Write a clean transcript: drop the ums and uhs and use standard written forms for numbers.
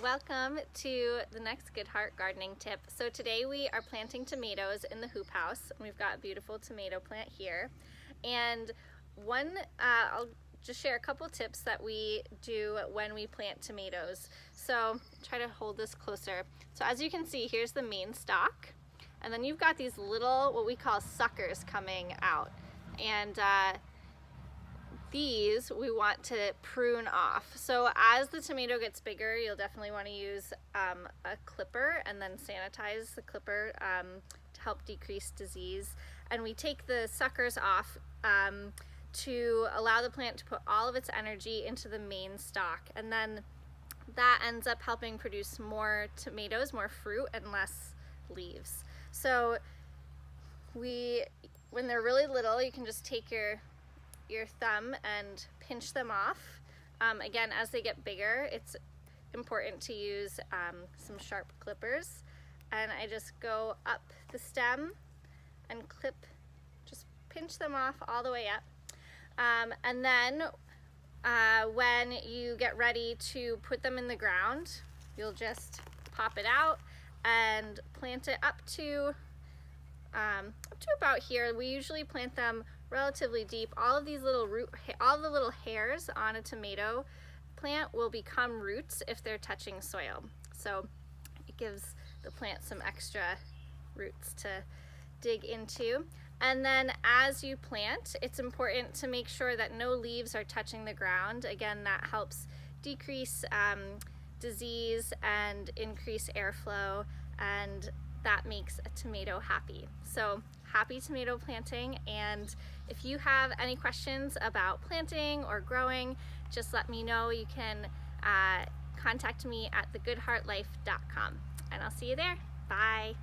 Welcome to the next Good Heart gardening tip. So today we are planting tomatoes in the hoop house. We've got a beautiful tomato plant here. And I'll just share a couple tips that we do when we plant tomatoes. So try to hold this closer. So as you can see, here's the main stalk. And then you've got these little, what we call suckers coming out. And these we want to prune off. So as the tomato gets bigger, you'll definitely want to use a clipper and then sanitize the clipper to help decrease disease. And we take the suckers off to allow the plant to put all of its energy into the main stalk. And then that ends up helping produce more tomatoes, more fruit, and less leaves. So when they're really little, you can just take your thumb and pinch them off. Again, as they get bigger, it's important to use some sharp clippers. And I just go up the stem and just pinch them off all the way up. And then when you get ready to put them in the ground, you'll just pop it out and plant it up to about here. We usually plant them relatively deep. All of these little all the little hairs on a tomato plant will become roots if they're touching soil. So it gives the plant some extra roots to dig into. And then as you plant, it's important to make sure that no leaves are touching the ground. Again, that helps decrease disease and increase airflow, and that makes a tomato happy. So happy tomato planting, and if you have any questions about planting or growing, just let me know. You can contact me at thegoodheartlife.com, and I'll see you there. Bye.